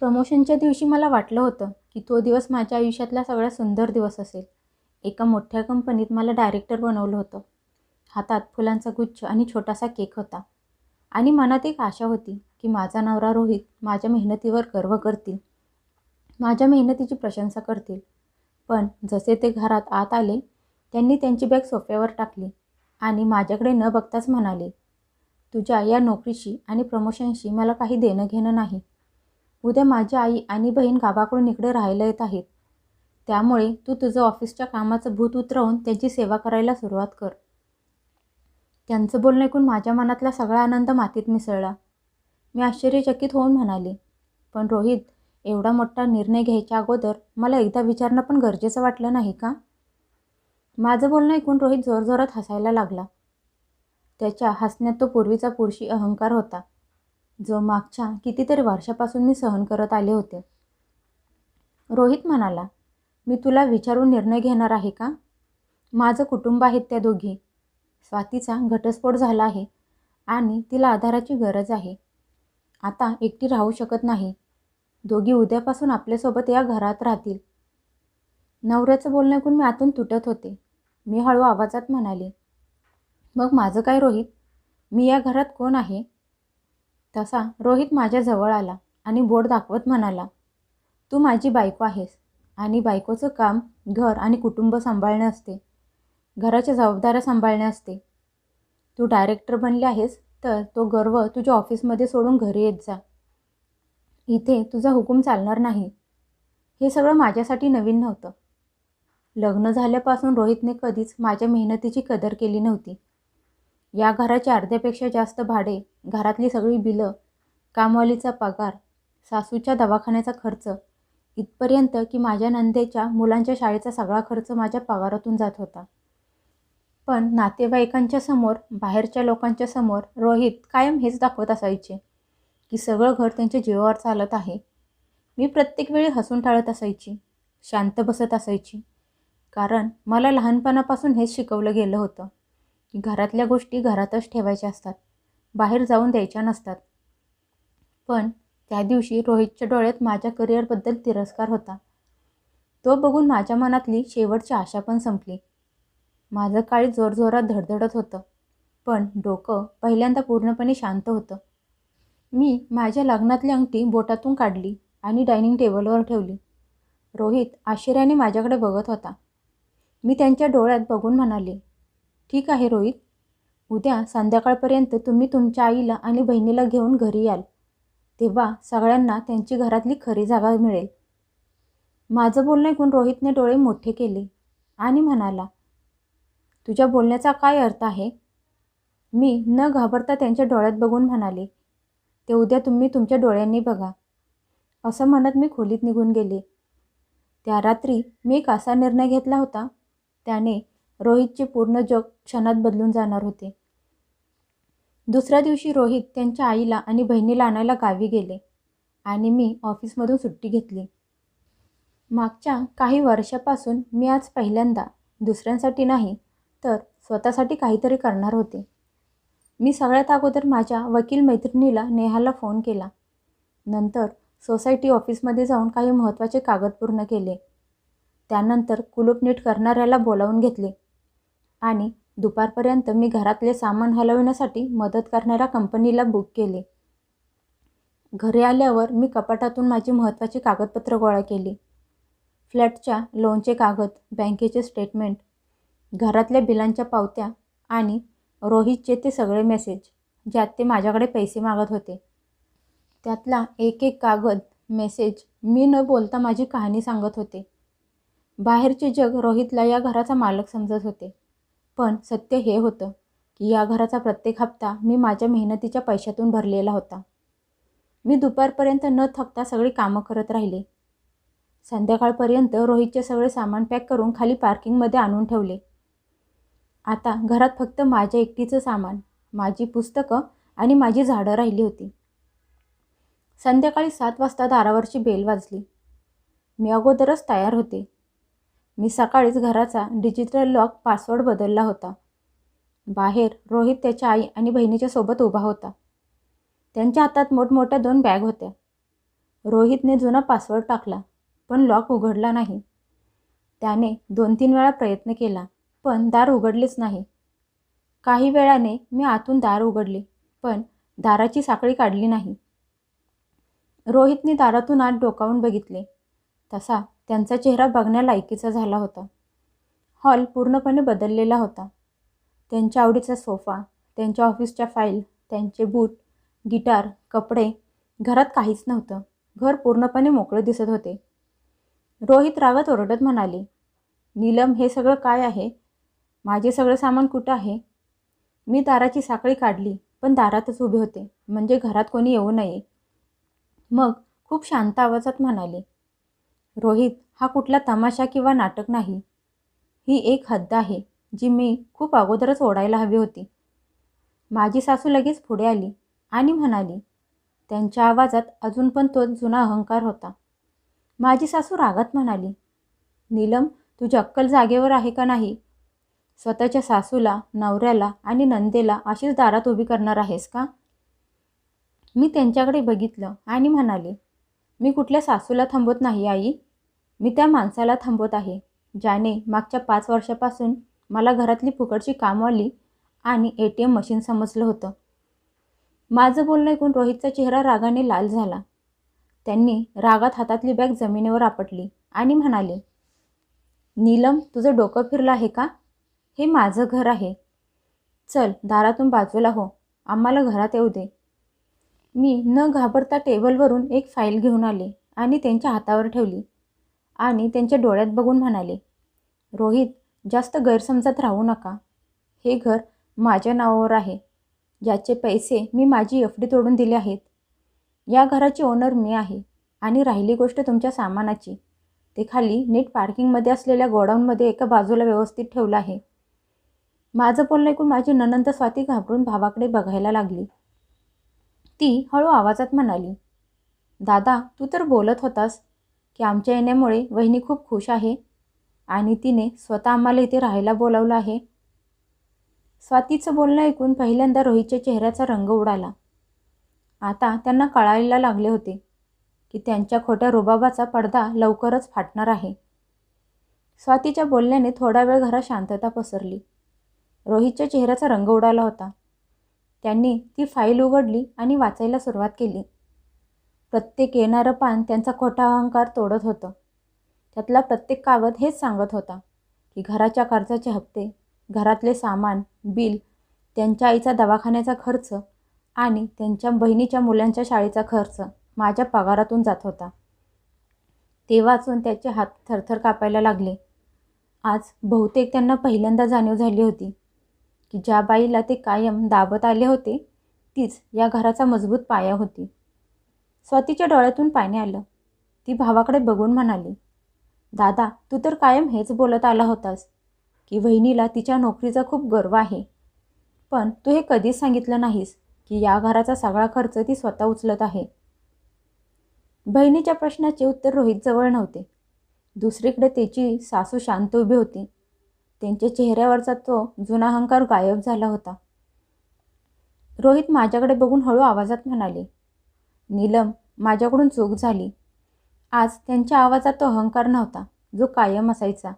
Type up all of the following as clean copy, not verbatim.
प्रमोशनच्या दिवशी मला वाटलं होतं की तो दिवस माझ्या आयुष्यातला सगळ्यात सुंदर दिवस असेल. एका मोठ्या कंपनीत मला डायरेक्टर बनवलं होतं. हातात फुलांचा गुच्छ आणि छोटासा केक होता. आणि मनात एक आशा होती की माझा नवरा रोहित माझ्या मेहनतीवर गर्व करतील, माझ्या मेहनतीची प्रशंसा करतील. पण जसे ते घरात आत आले, त्यांनी त्यांची बॅग सोफ्यावर टाकली आणि माझ्याकडे न बघताच म्हणाले, तुझ्या या नोकरीशी आणि प्रमोशनशी मला काही देणं घेणं नाही. उद्या माझी आई आणि बहीण गावाकडून इकडे राहायला येत आहेत. त्यामुळे तू तुझं ऑफिसच्या कामाचं भूत उतरवून त्यांची सेवा करायला सुरुवात कर. त्यांचं बोलणं ऐकून माझ्या मनातला सगळा आनंद मातीत मिसळला. मी आश्चर्यचकित होऊन म्हणाले, पण रोहित, एवढा मोठा निर्णय घ्यायच्या अगोदर मला एकदा विचारणं पण गरजेचं वाटलं नाही का? माझं बोलणं ऐकून रोहित जोरजोरात हसायला लागला. त्याच्या हसण्यात तो पूर्वीचा पुरुषी अहंकार होता, जो मागच्या कितीतरी वर्षापासून मी सहन करत आले होते. रोहित म्हणाला, मी तुला विचारून निर्णय घेणार आहे का? माझं कुटुंब आहेत त्या दोघी. स्वातीचा घटस्फोट झाला आहे आणि तिला आधाराची गरज आहे. आता एकटी राहू शकत नाही. दोघी उद्यापासून आपल्यासोबत या घरात राहतील. नवऱ्याचं बोलणं ऐकून मी आतून तुटत होते. मी हळू आवाजात म्हणाले, मग माझं काय रोहित? मी या घरात कोण आहे? तसा रोहित माझ्या जवळ आला आणि बोट दाखवत म्हणाला, तू माझी बायको आहेस आणि बायकोचं काम घर आणि कुटुंब सांभाळणे असते, घराच्या जबाबदाऱ्या सांभाळणे असते. तू डायरेक्टर बनले आहेस तर तो गर्व तुझ्या ऑफिसमध्ये सोडून घरी येत जा. इथे तुझा हुकूम चालणार नाही. हे सगळं माझ्यासाठी नवीन नव्हतं. लग्न झाल्यापासून रोहितने कधीच माझ्या मेहनतीची कदर केली नव्हती. या घराचे अर्ध्यापेक्षा जास्त भाडे, घरातली सगळी बिलं, कामवालीचा पगार, सासूच्या दवाखान्याचा खर्च, इथपर्यंत की माझ्या नंदेच्या मुलांच्या शाळेचा सगळा खर्च माझ्या पगारातून जात होता. पण नातेवाईकांच्या समोर, बाहेरच्या लोकांच्या समोर रोहित कायम हेच दाखवत असायचे की सगळं घर त्यांच्या जीवावर चालत आहे. मी प्रत्येक वेळी हसून टाळत असायची, शांत बसत असायची. कारण मला लहानपणापासून हेच शिकवलं गेलं होतं की घरातल्या गोष्टी घरातच ठेवायच्या असतात, बाहेर जाऊन द्यायच्या नसतात. पण त्या दिवशी रोहितच्या डोळ्यात माझ्या करिअरबद्दल तिरस्कार होता. तो बघून माझ्या मनातली शेवटची आशा पण संपली. माझं काळीज जोरजोरात धडधडत होतं, पण डोकं पहिल्यांदा पूर्णपणे शांत होतं. मी माझ्या लग्नातली अंगठी बोटातून काढली आणि डायनिंग टेबलवर ठेवली. रोहित आश्चर्याने माझ्याकडे बघत होता. मी त्यांच्या डोळ्यात बघून म्हणाले, ठीक आहे रोहित, उद्या संध्याकाळपर्यंत तुम्ही तुमच्या आईला आणि बहिणीला घेऊन घरी याल. तेव्हा सगळ्यांना त्यांची घरातली खरी जागा मिळेल. माझं बोलणं ऐकून रोहितने डोळे मोठे केले आणि म्हणाला, तुझ्या बोलण्याचा काय अर्थ आहे? मी न घाबरता त्यांच्या डोळ्यात बघून म्हणाले, ते उद्या तुम्ही तुमच्या डोळ्यांनी बघा. असं म्हणत मी खोलीत निघून गेले. त्या रात्री मी एक असा निर्णय घेतला होता, त्याने रोहितचे पूर्ण जग क्षणात बदलून जाणार होते. दुसऱ्या दिवशी रोहित त्यांच्या आईला आणि बहिणीला आणायला गावी गेले आणि मी ऑफिसमधून सुट्टी घेतली. मागच्या काही वर्षापासून मी आज पहिल्यांदा दुसऱ्यांसाठी नाही तर स्वतःसाठी काहीतरी करणार होते. मी सगळ्यात अगोदर माझ्या वकील मैत्रिणीला नेहाला फोन केला. नंतर सोसायटी ऑफिसमध्ये जाऊन काही महत्त्वाचे कागद पूर्ण केले. त्यानंतर कुलूप नीट करणाऱ्याला बोलावून घेतले आणि दुपारपर्यंत मी घरातले सामान हलवण्यासाठी मदत करणाऱ्या कंपनीला बुक केले. घरी आल्यावर मी कपाटातून माझी महत्त्वाची कागदपत्र गोळा केली. फ्लॅटच्या लोनचे कागद, बँकेचे स्टेटमेंट, घरातल्या बिलांच्या पावत्या आणि रोहितचे ते सगळे मेसेज, ज्यात ते माझ्याकडे पैसे मागत होते. त्यातला एक एक कागद, मेसेज मी न बोलता माझी कहाणी सांगत होते. बाहेरचे जग रोहितला या घराचा मालक समजत होते, पण सत्य हे होतं की या घराचा प्रत्येक हप्ता मी माझ्या मेहनतीच्या पैशातून भरलेला होता. मी दुपारपर्यंत न थकता सगळी कामं करत राहिले. संध्याकाळपर्यंत रोहितचे सगळे सामान पॅक करून खाली पार्किंगमध्ये आणून ठेवले. आता घरात फक्त माझ्या एकटीचं सामान, माझी पुस्तकं आणि माझी झाडं राहिली होती. संध्याकाळी 7 वाजता दारावरची बेल वाजली. मी अगोदरच तयार होते. मी सकाळीच घराचा डिजिटल लॉक पासवर्ड बदलला होता. बाहेर रोहित त्याच्या आई आणि बहिणीच्या सोबत उभा होता. त्यांच्या हातात मोठमोठ्या 2 बॅग होत्या. रोहितने जुना पासवर्ड टाकला, पण लॉक उघडला नाही. त्याने 2-3 वेळा प्रयत्न केला, पण दार उघडलेच नाही. काही वेळाने मी आतून दार उघडले, पण दाराची साखळी काढली नाही. रोहितने दारातून आत डोकावून बघितले. तसा त्यांचा चेहरा बघण्यालायकीचा झाला होता. हॉल पूर्णपणे बदललेला होता. त्यांच्या आवडीचा सोफा, त्यांच्या ऑफिसच्या फाईल, त्यांचे बूट, गिटार, कपडे, घरात काहीच नव्हतं. घर पूर्णपणे मोकळे दिसत होते. रोहित रागात ओरडत म्हणाले, नीलम, हे सगळं काय आहे? माझे सगळं सामान कुठं आहे? मी दाराची साखळी काढली, पण दारातच उभे होते, म्हणजे घरात कोणी येऊ नये. मग खूप शांत आवाजात म्हणाले, रोहित, हा कुठला तमाशा किंवा नाटक नाही. ही एक हद्द आहे, जी मी खूप अगोदरच ओढायला हवी होती. माझी सासू लगेच पुढे आली आणि म्हणाली. त्यांच्या आवाजात अजून पण तो जुना अहंकार होता. माझी सासू रागात म्हणाली, नीलम, तुझी अक्कल जागेवर आहे का नाही? स्वतःच्या सासूला, नवऱ्याला आणि नंदेला अशीच दारात उभी करणार आहेस का? मी त्यांच्याकडे बघितलं आणि म्हणाले, मी कुठल्या सासूला थांबवत नाही आई. मी त्या माणसाला थांबवत आहे, ज्याने मागच्या 5 वर्षापासून मला घरातली फुकटची कामवाली आणि ATM मशीन समजलं होतं. माझं बोलणं ऐकून रोहितचा चेहरा रागाने लाल झाला. त्यांनी रागात हातातली बॅग जमिनीवर आपटली आणि म्हणाले, नीलम, तुझं डोकं फिरलं आहे का? हे माझं घर आहे. चल, दारातून बाजूला हो, आम्हाला घरात येऊ दे. मी न घाबरता टेबलवरून एक फाईल घेऊन आले आणि त्यांच्या हातावर ठेवली आणि त्यांच्या डोळ्यात बघून म्हणाले, रोहित, जास्त गैरसमजात राहू नका. हे घर माझ्या नावावर आहे, ज्याचे पैसे मी माझी FD तोडून दिले आहेत. या घराची ओनर मी आहे. आणि राहिली गोष्ट तुमच्या सामानाची, ते खाली नीट पार्किंगमध्ये असलेल्या गोडाऊनमध्ये एका बाजूला व्यवस्थित ठेवलं आहे. माझं बोलणं ऐकून माझी नणंद स्वाती घाबरून भावाकडे बघायला लागली. ती हळू आवाजात म्हणाली, दादा, तू तर बोलत होतास की आमच्या येण्यामुळे वहिनी खूप खुश आहे आणि तिने स्वतः आम्हाला इथे राहायला बोलावलं आहे. स्वातीचं बोलणं ऐकून पहिल्यांदा रोहितच्या चेहऱ्याचा रंग उडाला. आता त्यांना कळायला लागले होते की त्यांच्या खोट्या रुबाबाचा पडदा लवकरच फाटणार आहे. स्वातीच्या बोलण्याने थोडा वेळ घरात शांतता पसरली. रोहितच्या चेहऱ्याचा रंग उडाला होता. त्यांनी ती फाईल उघडली आणि वाचायला सुरुवात केली. प्रत्येक येणारं पान त्यांचा खोटा अहंकार तोडत होतं. त्यातला प्रत्येक कागद हेच सांगत होता की घराच्या कर्जाचे हप्ते, घरातले सामान, बिल, त्यांच्या आईचा दवाखान्याचा खर्च आणि त्यांच्या बहिणीच्या मुलांच्या शाळेचा खर्च माझ्या पगारातून जात होता. ते वाचून त्याचे हात थरथर कापायला लागले. आज बहुतेक त्यांना पहिल्यांदा जाणीव झाली होती की ज्या बाईला ते कायम दाबत आले होते, तीच या घराचा मजबूत पाया होती. स्वातीच्या डोळ्यातून पाणी आलं. ती भावाकडे बघून म्हणाली, दादा, तू तर कायम हेच बोलत आला होतास की वहिनीला तिच्या नोकरीचा खूप गर्व आहे, पण तू हे कधीच सांगितलं नाहीस की या घराचा सगळा खर्च ती स्वतः उचलत आहे. बहिणीच्या प्रश्नाचे उत्तर रोहित जवळ नव्हते. दुसरीकडे त्याची सासू शांत उभी होती. त्यांच्या चेहऱ्यावरचा तो जुना अहंकार गायब झाला होता. रोहित माझ्याकडे बघून हळू आवाजात म्हणाले, नीलम, माझ्याकडून चूक झाली. आज त्यांच्या आवाजात तो अहंकार नव्हता जो कायम असायचा,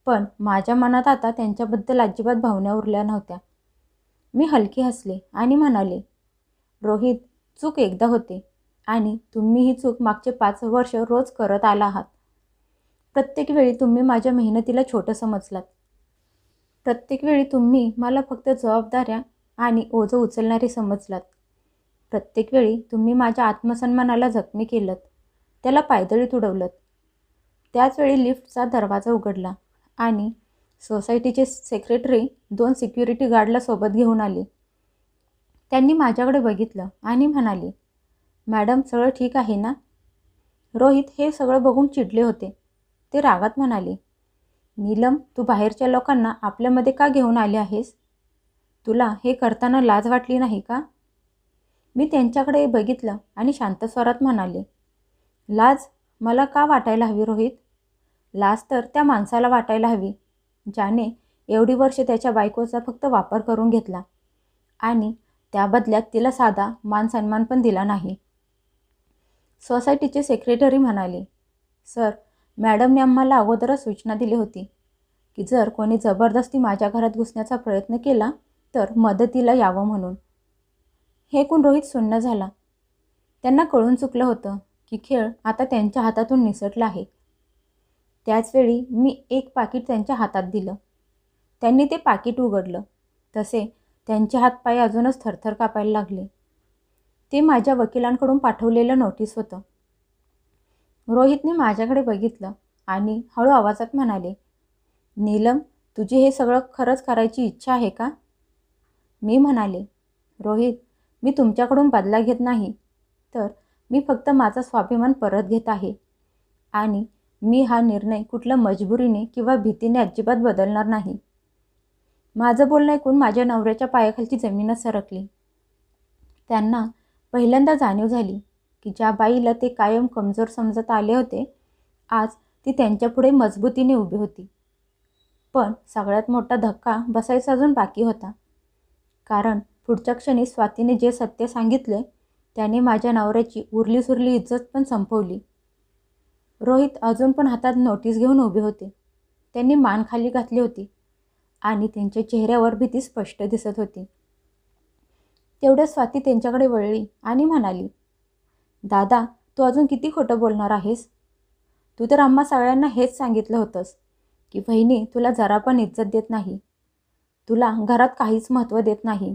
पण माझ्या मनात आता त्यांच्याबद्दल अजिबात भावना उरल्या नव्हत्या. मी हलकी हसले आणि म्हणाले, रोहित, चूक एकदा होते आणि तुम्ही ही चूक मागचे 5 वर्ष रोज करत आला आहात. प्रत्येक वेळी तुम्ही माझ्या मेहनतीला छोटं समजलात. प्रत्येक वेळी तुम्ही मला फक्त जबाबदाऱ्या आणि ओझं उचलणारे समजलात. प्रत्येक वेळी तुम्ही माझ्या आत्मसन्मानाला जखमी केलंत, त्याला पायदळी तुडवलंत. त्याचवेळी लिफ्टचा दरवाजा उघडला आणि सोसायटीचे सेक्रेटरी 2 सिक्युरिटी गार्डला सोबत घेऊन आले. त्यांनी माझ्याकडे बघितलं आणि म्हणाले, मॅडम, सगळं ठीक आहे ना? रोहित हे सगळं बघून चिडले होते. ते रागात म्हणाले, नीलम, तू बाहेरच्या लोकांना आपल्यामध्ये का घेऊन आले आहेस? तुला हे करताना लाज वाटली नाही का? मी त्यांच्याकडे बघितलं आणि शांत स्वरात म्हणाले, लाज मला का वाटायला हवी रोहित? लाज तर त्या माणसाला वाटायला हवी ज्याने एवढी वर्ष त्याच्या बायकोचा फक्त वापर करून घेतला आणि त्या बदल्यात तिला साधा मान सन्मान पण दिला नाही. सोसायटीचे सेक्रेटरी म्हणाले, सर, मॅडमने आम्हाला अगोदरच सूचना दिली होती की जर कोणी जबरदस्ती माझ्या घरात घुसण्याचा प्रयत्न केला तर मदतीला यावं म्हणून. हे ऐकून रोहित सुन्न झाला. त्यांना कळून चुकलं होतं की खेळ आता त्यांच्या हातातून निसटला आहे. त्याचवेळी मी एक पाकीट त्यांच्या हातात दिलं. त्यांनी ते पाकीट उघडलं तसे त्यांचे हातपाय अजूनच थरथर कापायला लागले. ते माझ्या वकिलांकडून पाठवलेलं नोटीस होतं. रोहितने माझ्याकडे बघितलं आणि हळू आवाजात म्हणाले, नीलम, तुझी हे सगळं खरंच करायची इच्छा आहे का? मी म्हणाले, रोहित, मी तुमच्याकडून बदला घेत नाही, तर मी फक्त माझा स्वाभिमान परत घेत आहे आणि मी हा निर्णय कुठल्या मजबुरीने किंवा भीतीने अजिबात बदलणार नाही. माझं बोलणं ऐकून माझ्या नवऱ्याच्या पायाखालची जमीनच सरकली. त्यांना पहिल्यांदा जाणीव झाली की ज्या बाईला ते कायम कमजोर समजत आले होते, आज ती त्यांच्यापुढे मजबूतीने उभी होती. पण सगळ्यात मोठा धक्का बसायचा अजून बाकी होता. कारण पुढच्या क्षणी स्वातीने जे सत्य सांगितले त्याने माझ्या नवऱ्याची उरलीसुरली इज्जत पण संपवली. रोहित अजून पण हातात नोटीस घेऊन उभे होते. त्यांनी मान खाली घातली होती आणि त्यांच्या चेहऱ्यावर भीती स्पष्ट दिसत होती. तेवढ्या स्वाती त्यांच्याकडे वळली आणि म्हणाली, दादा, तू अजून किती खोटं बोलणार आहेस? तू तर आम्हा सगळ्यांना हेच सांगितलं होतंस की बहिणी तुला जरा पण इज्जत देत नाही, तुला घरात काहीच महत्त्व देत नाही,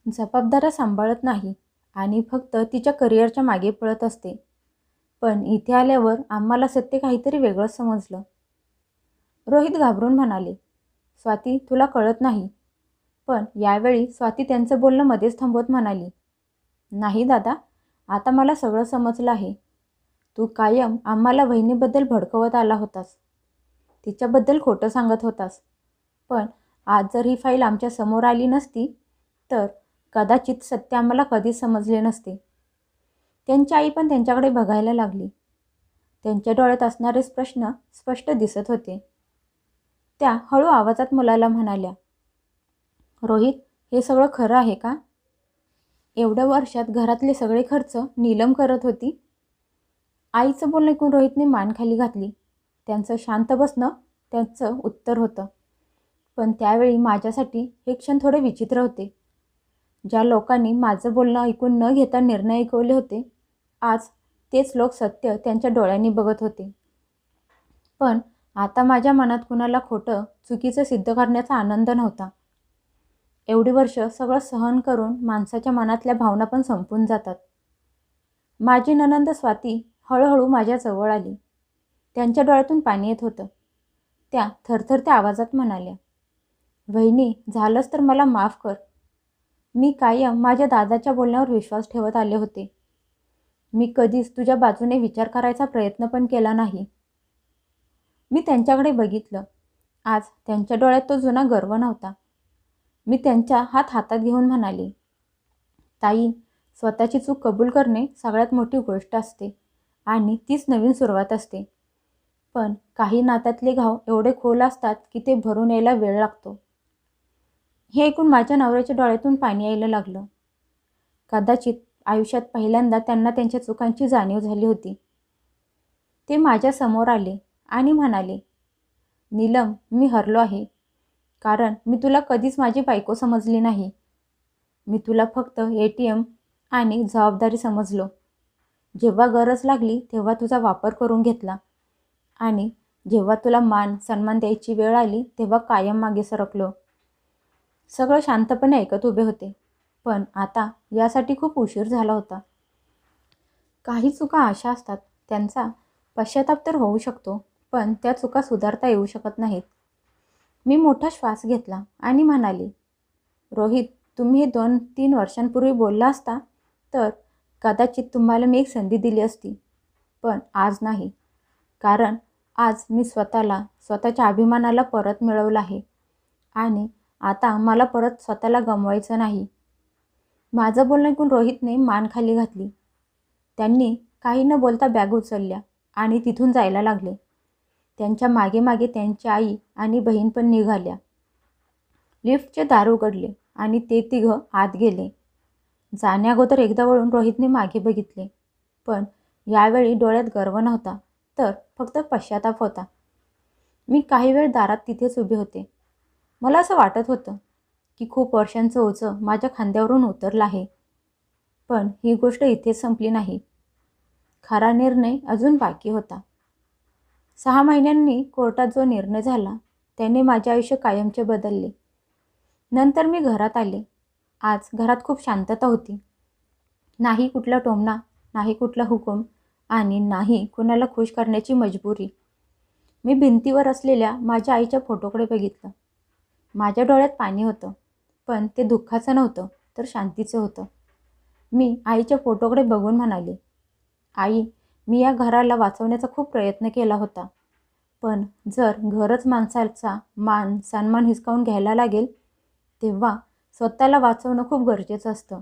जबाबदाऱ्या सांभाळत नाही आणि फक्त तिच्या करिअरच्या मागे पळत असते. पण इथे आल्यावर आम्हाला सत्य काहीतरी वेगळंच समजलं. रोहित घाबरून म्हणाले, स्वाती, तुला कळत नाही. पण यावेळी स्वाती त्यांचं बोलणं मध्येच थांबवत म्हणाली, नाही दादा, आता मला सगळं समजलं आहे. तू कायम आम्हाला बहिणीबद्दल भडकवत आला होतास, तिच्याबद्दल खोटं सांगत होतास. पण आज जर ही फाईल आमच्या समोर आली नसती तर कदाचित सत्य आम्हाला कधीच समजले नसते. त्यांची आई पण त्यांच्याकडे बघायला लागली. त्यांच्या डोळ्यात असणारे प्रश्न स्पष्ट दिसत होते. त्या हळू आवाजात मुलाला म्हणाल्या, रोहित, हे सगळं खरं आहे का? एवढ्या वर्षात घरातले सगळे खर्च नीलम करत होती? आईचं बोलणं ऐकून रोहितने मान खाली घातली. त्यांचं शांत बसणं त्यांचं उत्तर होतं. पण त्यावेळी माझ्यासाठी हे क्षण थोडे विचित्र होते. ज्या लोकांनी माझं बोलणं ऐकून न घेता निर्णय ऐकवले होते, आज तेच लोक सत्य त्यांच्या डोळ्यांनी बघत होते. पण आता माझ्या मनात कुणाला खोटं, चुकीचं सिद्ध करण्याचा आनंद नव्हता. एवढी वर्ष सगळं सहन करून माणसाच्या मनातल्या भावना पण संपून जातात. माझी नणंद स्वाती हळूहळू माझ्या जवळ आली. त्यांच्या डोळ्यातून पाणी येत होतं. त्या थरथरत्या आवाजात म्हणाल्या, वहिनी, झालंच तर मला माफ कर. मी कायम माझ्या दादाच्या बोलण्यावर विश्वास ठेवत आले होते. मी कधीच तुझ्या बाजूने विचार करायचा प्रयत्न पण केला नाही. मी त्यांच्याकडे बघितलं. आज त्यांच्या डोळ्यात तो जुना गर्व नव्हता. मी त्यांच्या हात हातात घेऊन म्हणाले, ताई, स्वतःची चूक कबूल करणे सगळ्यात मोठी गोष्ट असते आणि तीच नवीन सुरुवात असते. पण काही नात्यातले घाव एवढे खोल असतात की ते भरून यायला वेळ लागतो. हे ऐकून माझ्या नवऱ्याच्या डोळ्यातून पाणी यायला लागलं. कदाचित आयुष्यात पहिल्यांदा त्यांना त्यांच्या चुकांची जाणीव झाली होती. ते माझ्या समोर आले आणि म्हणाले, नीलम, मी हरलो आहे. कारण मी तुला कधीच माझी बायको समजली नाही. मी तुला फक्त ATM आणि जबाबदारी समजलो. जेव्हा गरज लागली तेव्हा तुझा वापर करून घेतला आणि जेव्हा तुला मान सन्मान द्यायची वेळ आली तेव्हा कायम मागे सरकलो. सगळं शांतपणे ऐकत उभे होते. पण आता यासाठी खूप उशीर झाला होता. काही चुका अशा असतात, त्यांचा पश्चाताप तर होऊ शकतो, पण त्या चुका सुधारता येऊ शकत नाहीत. मी मोठा श्वास घेतला आणि म्हणाले, रोहित, तुम्ही हे 2-3 वर्षांपूर्वी बोलला असता तर कदाचित तुम्हाला मी एक संधी दिली असती. पण आज नाही. कारण आज मी स्वतःला, स्वतःच्या अभिमानाला परत मिळवलं आहे आणि आता मला परत स्वतःला गमवायचं नाही. माझं बोलणं ऐकून रोहितने मान खाली घातली. त्यांनी काही न बोलता बॅग उचलल्या आणि तिथून जायला लागले. त्यांच्या मागे मागे त्यांची आई आणि बहीण पण निघाल्या. लिफ्टचे दार उघडले आणि ते तिघं आत गेले. जाण्याअगोदर एकदा वळून रोहितने मागे बघितले, पण यावेळी डोळ्यात गर्व नव्हता, तर फक्त पश्चाताप होता. मी काही वेळ दारात तिथेच उभे होते. मला असं वाटत होतं की खूप वर्षांचं ओझं माझ्या खांद्यावरून उतरलं आहे. पण ही गोष्ट इथेच संपली नाही. खरा निर्णय अजून बाकी होता. 6 महिन्यांनी कोर्टात जो निर्णय झाला त्याने माझे आयुष्य कायमचे बदलले. नंतर मी घरात आले. आज घरात खूप शांतता होती. नाही कुठला टोमणा, नाही कुठला हुकूम आणि नाही कुणाला खुश करण्याची मजबुरी. मी भिंतीवर असलेल्या माझ्या आईच्या फोटोकडे बघितलं. माझ्या डोळ्यात पाणी होतं, पण ते दुःखाचं नव्हतं, तर शांतीचं होतं. मी आईच्या फोटोकडे बघून म्हणाले, आई, मी या घराला वाचवण्याचा खूप प्रयत्न केला होता. पण जर घरच माणसाचा मान सन्मान हिसकावून घ्यायला लागेल, तेव्हा स्वतःला वाचवणं खूप गरजेचं असतं.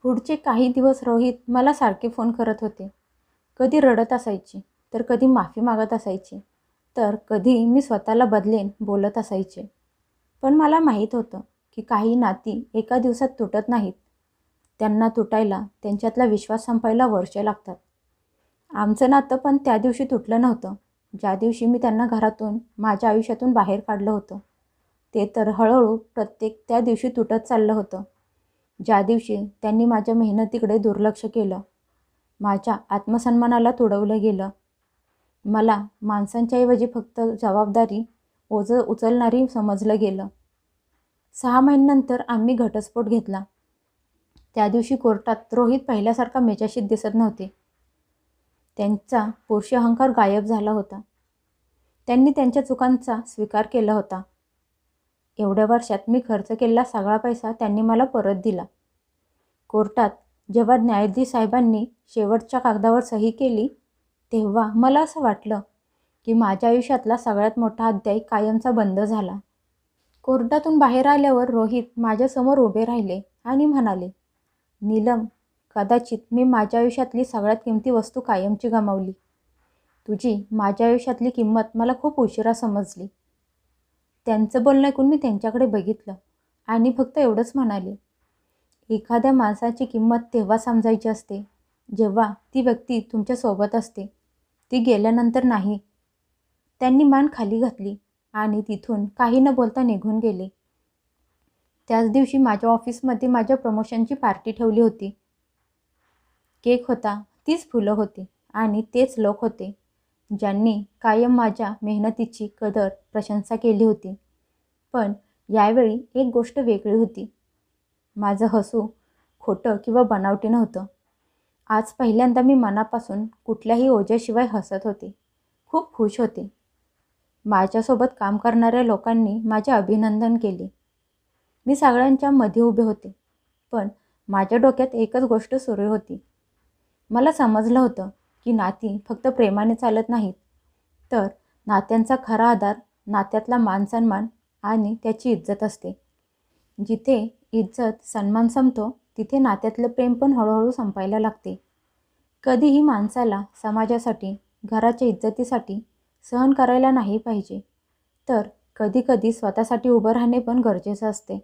पुढचे काही दिवस रोहित मला सारखे फोन करत होते. कधी रडत असायचे, तर कधी माफी मागत असायचे, तर कधी मी स्वतःला बदलेन बोलत असायचे. पण मला माहीत होतं की काही नाती एका दिवसात तुटत नाहीत. त्यांना तुटायला, त्यांच्यातला विश्वास संपायला वर्षे लागतात. आमचं नातं पण त्या दिवशी तुटलं नव्हतं, ज्या दिवशी मी त्यांना घरातून, माझ्या आयुष्यातून बाहेर काढलं होतं. ते तर हळूहळू प्रत्येक त्या दिवशी तुटत चाललं होतं, ज्या दिवशी त्यांनी माझ्या मेहनतीकडे दुर्लक्ष केलं. माझ्या आत्मसन्मानाला तुडवलं गेलं. मला माणसांच्या ऐवजी फक्त जबाबदारी ओझं उचलणारी समजलं गेलं. 6 महिन्यानंतर आम्ही घटस्फोट घेतला. त्या दिवशी कोर्टात रोहित पहिल्यासारखा मेजाशीत दिसत नव्हते. त्यांचा पुरुषी अहंकार गायब झाला होता. त्यांनी त्यांच्या चुकांचा स्वीकार केला होता. एवढ्या वर्षात मी खर्च केलेला सगळा पैसा त्यांनी मला परत दिला. कोर्टात जेव्हा न्यायाधीश साहेबांनी शेवटच्या कागदावर सही केली, तेव्हा मला असं वाटलं की माझ्या आयुष्यातला सगळ्यात मोठा अध्याय कायमचा बंद झाला. कोर्टातून बाहेर आल्यावर रोहित माझ्यासमोर उभे राहिले आणि म्हणाले, नीलम, कदाचित मी माझ्या आयुष्यातली सगळ्यात किमती वस्तू कायमची गमावली. तुझी माझ्या आयुष्यातली किंमत मला खूप उशिरा समजली. त्यांचं बोलणं ऐकून मी त्यांच्याकडे बघितलं आणि फक्त एवढंच म्हणाले, एखाद्या माणसाची किंमत तेव्हा समजायची असते, जेव्हा ती व्यक्ती तुमच्यासोबत असते, ती गेल्यानंतर नाही. त्यांनी मान खाली घातली आणि तिथून काही न बोलता निघून गेले. त्याच दिवशी माझ्या ऑफिसमध्ये माझ्या प्रमोशनची पार्टी ठेवली होती. केक होता, तीच फुलं होती आणि तेच लोक होते, ज्यांनी कायम माझ्या मेहनतीची कदर, प्रशंसा केली होती. पण यावेळी एक गोष्ट वेगळी होती. माझं हसू खोटं किंवा बनावटी नव्हतं. आज पहिल्यांदा मी मनापासून कुठल्याही ओझ्याशिवाय हसत होते. खूप खुश होते. माझ्यासोबत काम करणाऱ्या लोकांनी माझे अभिनंदन केले. मी सगळ्यांच्या मध्ये उभे होते, पण माझ्या डोक्यात एकच गोष्ट सुरू होती. मला समजलं होतं की नाती फक्त प्रेमाने चालत नाहीत, तर नात्यांचा खरा आधार नात्यातला मानसन्मान आणि त्याची इज्जत असते. जिथे इज्जत, सन्मान संपतो, तिथे नात्यातलं प्रेम पण हळूहळू संपायला लागते. कधीही माणसाला समाजासाठी, घराच्या इज्जतीसाठी सहन करायला नाही पाहिजे, तर कधीकधी स्वतःसाठी उभं राहणे पण गरजेचं असते.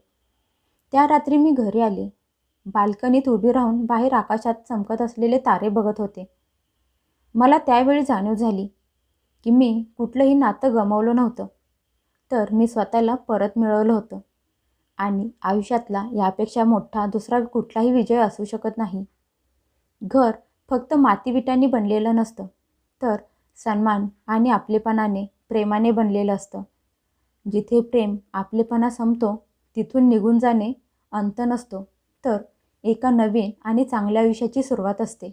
त्या रात्री मी घरी आले. बाल्कनीत उभी राहून बाहेर आकाशात चमकत असलेले तारे बघत होते. मला त्यावेळी जाणीव झाली की मी कुठलंही नातं गमावलं नव्हतं, तर मी स्वतःला परत मिळवलं होतं. आणि आयुष्यातला यापेक्षा मोठा दुसरा कुठलाही विजय असू शकत नाही. घर फक्त मातीविटांनी बनलेलं नसतं, तर सन्मान आणि आपलेपणाने, प्रेमाने बनलेलं असतं. जिथे प्रेम, आपलेपणा संपतो, तिथून निघून जाणे अंत नसतो, तर एका नवीन आणि चांगल्या आयुष्याची सुरुवात असते.